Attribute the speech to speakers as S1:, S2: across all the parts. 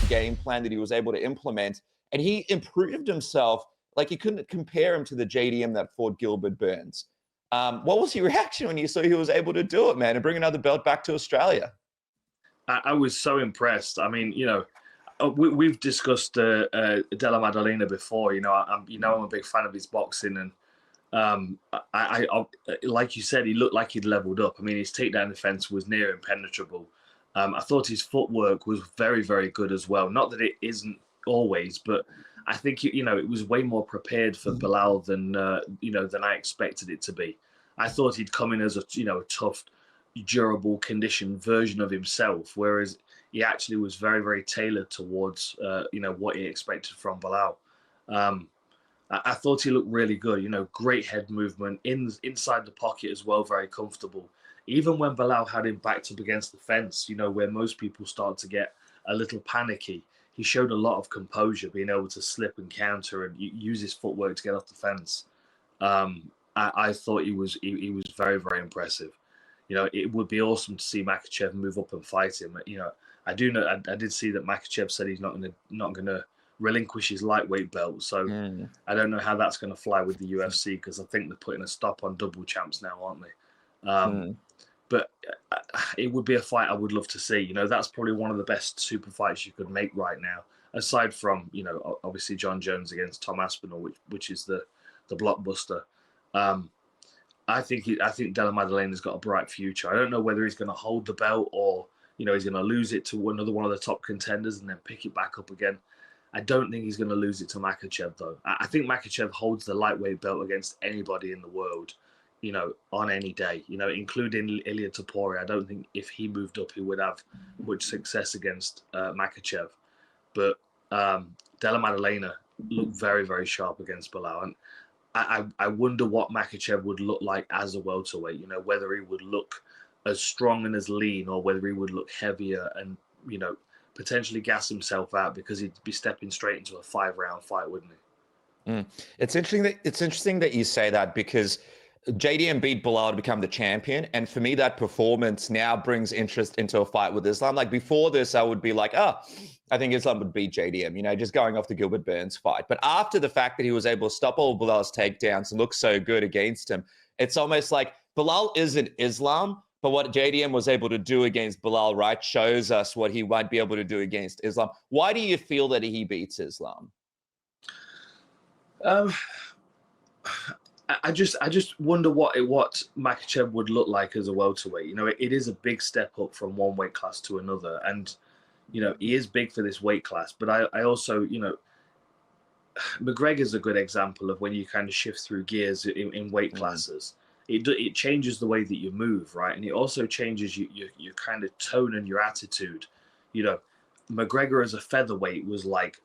S1: game plan that he was able to implement, and he improved himself. Like, you couldn't compare him to the JDM that fought Gilbert Burns. What was your reaction when you saw he was able to do it, man, and bring another belt back to Australia?
S2: I was so impressed. I mean, we've discussed Della Maddalena before. I'm a big fan of his boxing, and I like you said, he looked like he'd leveled up. I mean, his takedown defense was near impenetrable. I thought his footwork was very, very good as well. Not that it isn't always, but I think it was way more prepared for Belal than I expected it to be. I thought he'd come in as a tough, durable, conditioned version of himself, whereas he actually was very, very tailored towards what he expected from Belal. I thought he looked really good. Great head movement inside the pocket as well, very comfortable. Even when Belal had him backed up against the fence, where most people start to get a little panicky, he showed a lot of composure, being able to slip and counter and use his footwork to get off the fence. I thought he was very, very impressive. It would be awesome to see Makhachev move up and fight him. I did see that Makhachev said he's not gonna relinquish his lightweight belt. So I don't know how that's gonna fly with the UFC, because I think they're putting a stop on double champs now, aren't they? But it would be a fight I would love to see. That's probably one of the best super fights you could make right now, aside from obviously John Jones against Tom Aspinall, which is the blockbuster. I think Della Maddalena's got a bright future. I don't know whether he's going to hold the belt or he's going to lose it to another one of the top contenders and then pick it back up again. I don't think he's going to lose it to Makhachev, though. I think Makhachev holds the lightweight belt against anybody in the world, on any day, including Ilia Topuria. I don't think if he moved up, he would have much success against Makhachev. But Della Maddalena looked very, very sharp against Belal. And I wonder what Makhachev would look like as a welterweight, whether he would look as strong and as lean, or whether he would look heavier and, potentially gas himself out, because he'd be stepping straight into a 5-round fight, wouldn't he?
S1: It's interesting that you say that, because JDM beat Belal to become the champion. And for me, that performance now brings interest into a fight with Islam. Like, before this, I would be like, I think Islam would beat JDM, just going off the Gilbert Burns fight. But after the fact that he was able to stop all Belal's takedowns and look so good against him, it's almost like Belal isn't Islam, but what JDM was able to do against Belal, right, shows us what he might be able to do against Islam. Why do you feel that he beats Islam?
S2: I just wonder what Makhachev would look like as a welterweight. It is a big step up from one weight class to another, and he is big for this weight class. But I also, McGregor's a good example of when you kind of shift through gears in weight classes. It changes the way that you move, right? And it also changes your kind of tone and your attitude. McGregor as a featherweight was like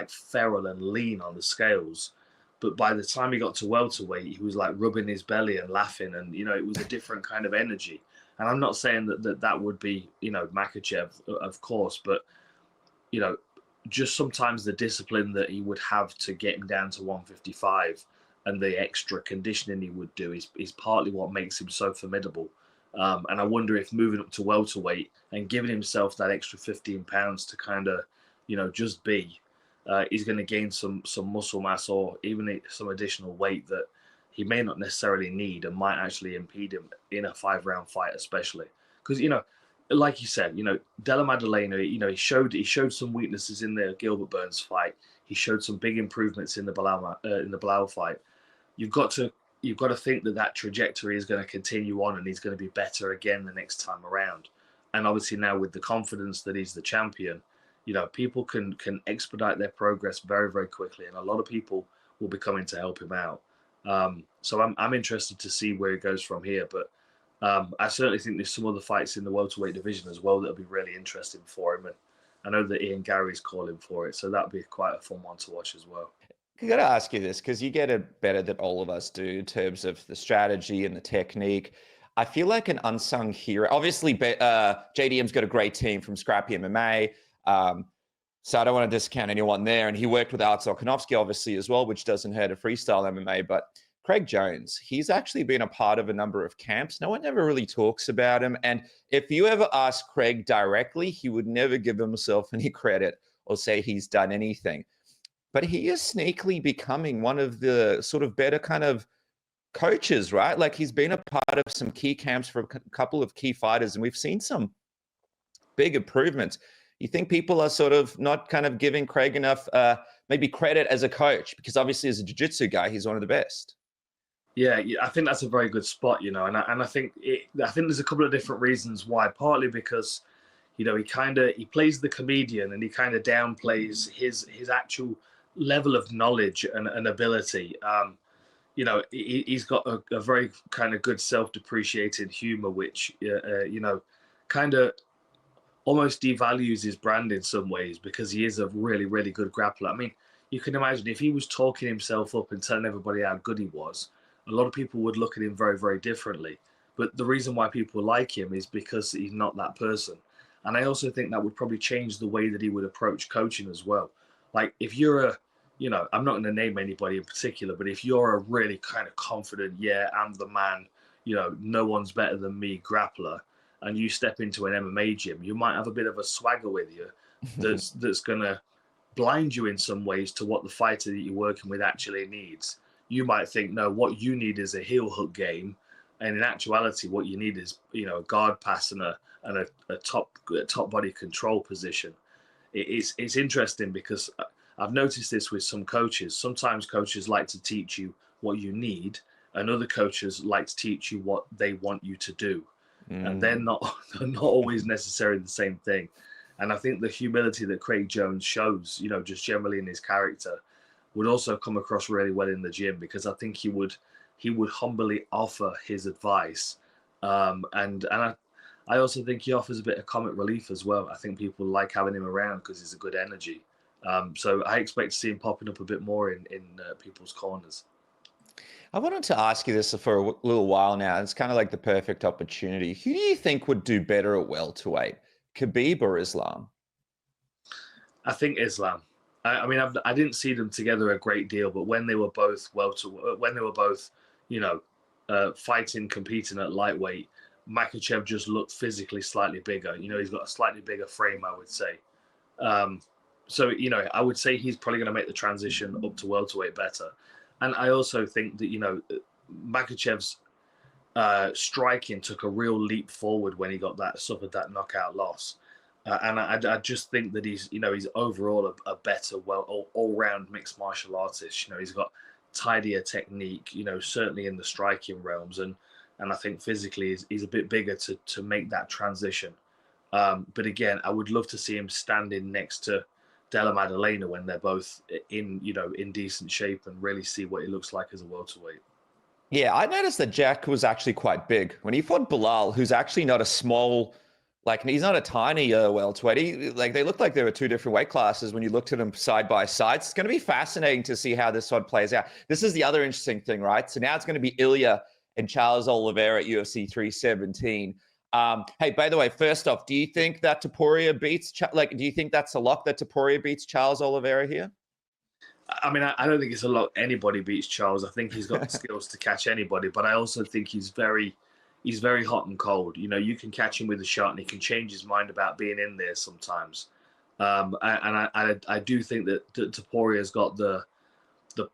S2: feral and lean on the scales. But by the time he got to welterweight, he was like rubbing his belly and laughing, and it was a different kind of energy. And I'm not saying that would be Makhachev, of course, but just sometimes the discipline that he would have to get him down to 155 and the extra conditioning he would do is partly what makes him so formidable. And I wonder if moving up to welterweight and giving himself that extra 15 pounds to kind of just be. He's going to gain some muscle mass, or even some additional weight that he may not necessarily need and might actually impede him in a 5-round fight, especially because like you said, Della Maddalena, he showed some weaknesses in the Gilbert Burns fight. He showed some big improvements in the Belal fight. You've got to think that trajectory is going to continue on, and he's going to be better again the next time around. And obviously now with the confidence that he's the champion, people can expedite their progress very, very quickly, and a lot of people will be coming to help him out. So I'm interested to see where he goes from here. But I certainly think there's some other fights in the welterweight division as well that'll be really interesting for him. And I know that Ian Gary's calling for it, so that'll be quite a fun one to watch as well.
S1: I got to ask you this, because you get it better than all of us do in terms of the strategy and the technique. I feel like an unsung hero. Obviously, JDM's got a great team from Scrappy MMA. So I don't want to discount anyone there. And he worked with Alex Volkanovski, obviously, as well, which doesn't hurt a freestyle MMA. But Craig Jones, he's actually been a part of a number of camps. No one ever really talks about him. And if you ever ask Craig directly, he would never give himself any credit or say he's done anything. But he is sneakily becoming one of the sort of better kind of coaches, right? Like he's been a part of some key camps for a couple of key fighters, and we've seen some big improvements. You think people are sort of not kind of giving Craig enough maybe credit as a coach? Because obviously as a jiu-jitsu guy, he's one of the best.
S2: Yeah, I think that's a very good spot, and I think there's a couple of different reasons why. Partly because, he plays the comedian and he kind of downplays his actual level of knowledge and ability. He's got a very kind of good self-depreciated humor, which kind of almost devalues his brand in some ways, because he is a really, really good grappler. I mean, you can imagine if he was talking himself up and telling everybody how good he was, a lot of people would look at him very, very differently. But the reason why people like him is because he's not that person. And I also think that would probably change the way that he would approach coaching as well. Like if you're I'm not going to name anybody in particular, but if you're a really kind of confident, yeah, I'm the man, no one's better than me grappler, and you step into an MMA gym, you might have a bit of a swagger with you that's going to blind you in some ways to what the fighter that you're working with actually needs. You might think, no, what you need is a heel hook game, and in actuality, what you need is a guard pass and a top body control position. It's interesting because I've noticed this with some coaches. Sometimes coaches like to teach you what you need, and other coaches like to teach you what they want you to do. And they're not always necessarily the same thing. And I think the humility that Craig Jones shows, just generally in his character, would also come across really well in the gym, because I think he would humbly offer his advice. And I also think he offers a bit of comic relief as well. I think people like having him around because he's a good energy. So I expect to see him popping up a bit more in people's corners.
S1: I wanted to ask you this for a little while now. It's kind of like the perfect opportunity. Who do you think would do better at welterweight, Khabib or Islam?
S2: I think Islam. I mean, I didn't see them together a great deal, but when they were both fighting, competing at lightweight, Makhachev just looked physically slightly bigger. He's got a slightly bigger frame, I would say. So, I would say he's probably going to make the transition up to welterweight better. And I also think that, Makhachev's striking took a real leap forward when he suffered that knockout loss. And I just think that he's overall a better, all-round mixed martial artist. He's got tidier technique, certainly in the striking realms. And I think physically he's a bit bigger to make that transition. But again, I would love to see him standing next to Della Maddalena when they're both in decent shape, and really see what he looks like as a welterweight.
S1: Yeah, I noticed that Jack was actually quite big when he fought Bilal, who's actually not a small, like he's not a tiny welterweight. They look like there were two different weight classes when you looked at them side by side. It's going to be fascinating to see how this one plays out. This is the other interesting thing, right? So now it's going to be Ilya and Charles Oliveira at UFC 317. Hey, by the way, first off, do you think that Topuria beats, do you think that's a lock that Topuria beats Charles Oliveira here?
S2: I mean, I don't think it's a lock anybody beats Charles. I think he's got the skills to catch anybody, but I also think he's very hot and cold. You can catch him with a shot and he can change his mind about being in there sometimes. And I do think that Topuria's got the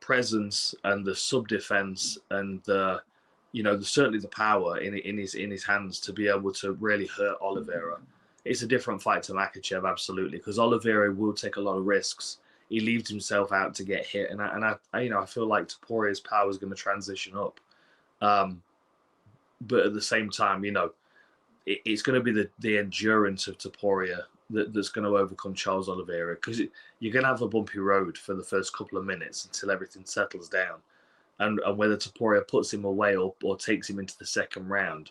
S2: presence and the sub defense and certainly the power in his hands to be able to really hurt Oliveira. It's a different fight to Makhachev, absolutely, because Oliveira will take a lot of risks. He leaves himself out to get hit, and I feel like Topuria's power is going to transition up. But at the same time, it's going to be the endurance of Topuria that's going to overcome Charles Oliveira, because you're going to have a bumpy road for the first couple of minutes until everything settles down. And whether Topuria puts him away or takes him into the second round,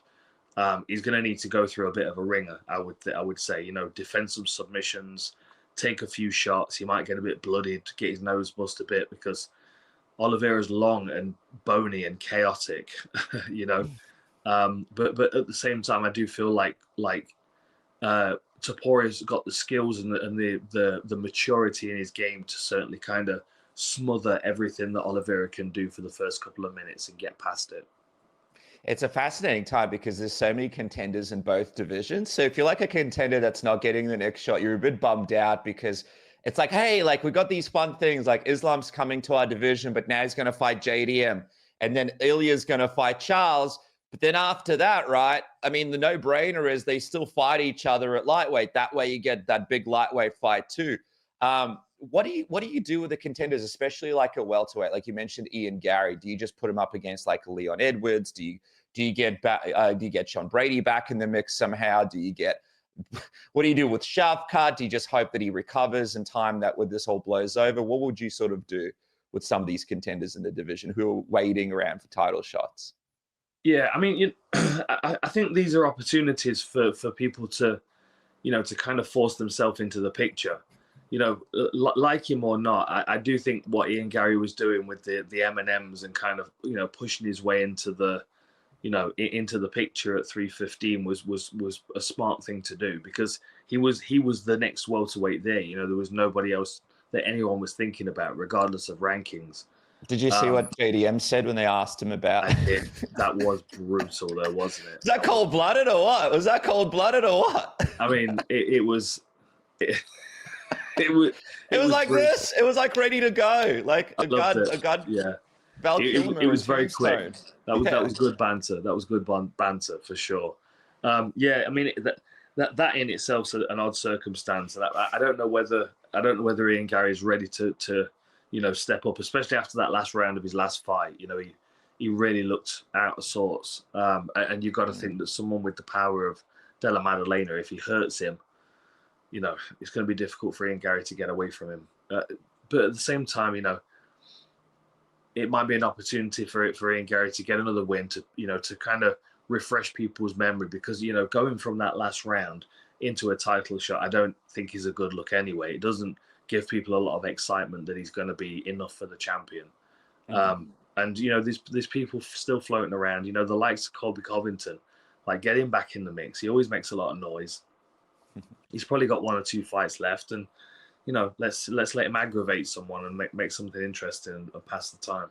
S2: he's going to need to go through a bit of a ringer, I would say. Defensive submissions, take a few shots. He might get a bit bloodied, get his nose bust a bit, because Oliveira's long and bony and chaotic, But at the same time, I do feel like Topuria's got the skills and the maturity in his game to certainly kind of smother everything that Oliveira can do for the first couple of minutes and get past it.
S1: It's a fascinating time because there's so many contenders in both divisions. So if you're like a contender that's not getting the next shot, you're a bit bummed out because It's like, hey, like we got these fun things, like Islam's coming to our division, but now he's going to fight JDM, and then Ilya's going to fight Charles. But then after that, right? I mean, the no-brainer is they still fight each other at lightweight. That way, you get that big lightweight fight too. What do you do with the contenders, especially like a welterweight? Like you mentioned, Ian Gary. Do you just put him up against like Leon Edwards? Do you get Sean Brady back in the mix somehow? Do you get what do you do with Shavkat? Do you just hope that he recovers in time that when this all blows over? What would you sort of do with some of these contenders in the division who are waiting around for title shots?
S2: Yeah, I mean, I think these are opportunities for people to, to kind of force themselves into the picture. Like him or not, I do think what Ian Gary was doing with the M&Ms and kind of, pushing his way into the, into the picture at 315 was a smart thing to do, because he was the next welterweight there. There was nobody else that anyone was thinking about, regardless of rankings.
S1: Did you see what JDM said when they asked him about?
S2: I did. That was brutal, though, wasn't it?
S1: Was that cold-blooded or what? Was that coldblooded or what?
S2: I mean, it was. It was
S1: like
S2: brutal.
S1: this. It was like ready to go, like a gun.
S2: Yeah.
S1: Val
S2: It was very quick. That was good banter. That was good banter for sure. Yeah, I mean that in itself is an odd circumstance. And I don't know whether Ian Gary is ready to step up, especially after that last round of his last fight. He really looked out of sorts. And you've got to think that someone with the power of Della Maddalena, if he hurts him, it's going to be difficult for Ian Gary to get away from him. But at the same time, it might be an opportunity for Ian Gary to get another win, to kind of refresh people's memory, because, going from that last round into a title shot, I don't think is a good look anyway. It doesn't give people a lot of excitement that he's going to be enough for the champion. Mm-hmm. And, there's people still floating around, the likes of Colby Covington, like, get him back in the mix. He always makes a lot of noise. He's probably got 1 or 2 fights left, and let's let him aggravate someone and make something interesting and pass the time.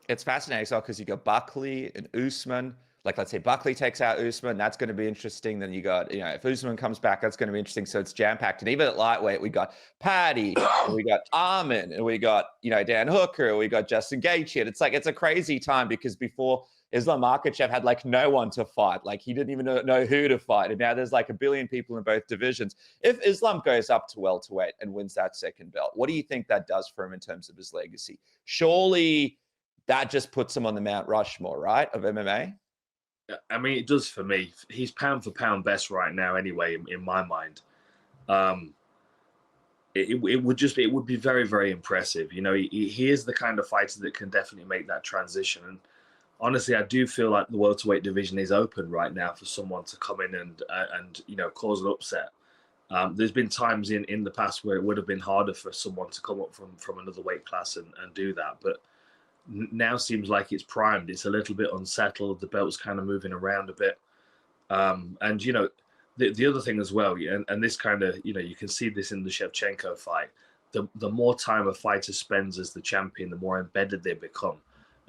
S1: It's fascinating, so because you got Buckley and Usman. Like, let's say Buckley takes out Usman, that's going to be interesting. Then you got, if Usman comes back, that's going to be interesting. So it's jam-packed. And even at lightweight, we got Paddy, and we got Armin, and we got, Dan Hooker, we got Justin Gaethje. It's like, it's a crazy time, because before Islam Makhachev had like no one to fight. Like, he didn't even know who to fight. And now there's like a billion people in both divisions. If Islam goes up to welterweight and wins that second belt, what do you think that does for him in terms of his legacy? Surely that just puts him on the Mount Rushmore, right, of MMA?
S2: I mean, it does for me. He's pound for pound best right now, anyway, in my mind. It would be very, very impressive. He is the kind of fighter that can definitely make that transition. And honestly, I do feel like the welterweight division is open right now for someone to come in and cause an upset. There's been times in the past where it would have been harder for someone to come up from another weight class and do that, but now seems like it's primed. It's a little bit unsettled. The belt's kind of moving around a bit. And, the other thing as well, and this kind of, you can see this in the Shevchenko fight, the more time a fighter spends as the champion, the more embedded they become,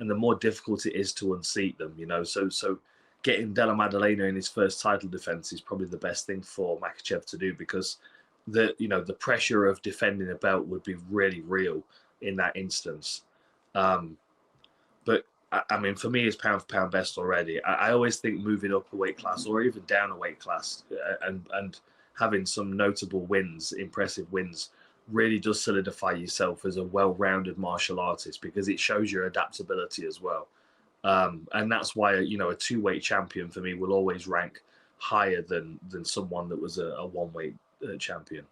S2: and the more difficult it is to unseat them, So getting Della Maddalena in his first title defense is probably the best thing for Makhachev to do, because the pressure of defending a belt would be really real in that instance. But I mean, for me, it's pound for pound best already. I always think moving up a weight class or even down a weight class and having some notable wins, impressive wins, really does solidify yourself as a well-rounded martial artist, because it shows your adaptability as well. And that's why, a two-weight champion for me will always rank higher than someone that was a one-weight champion.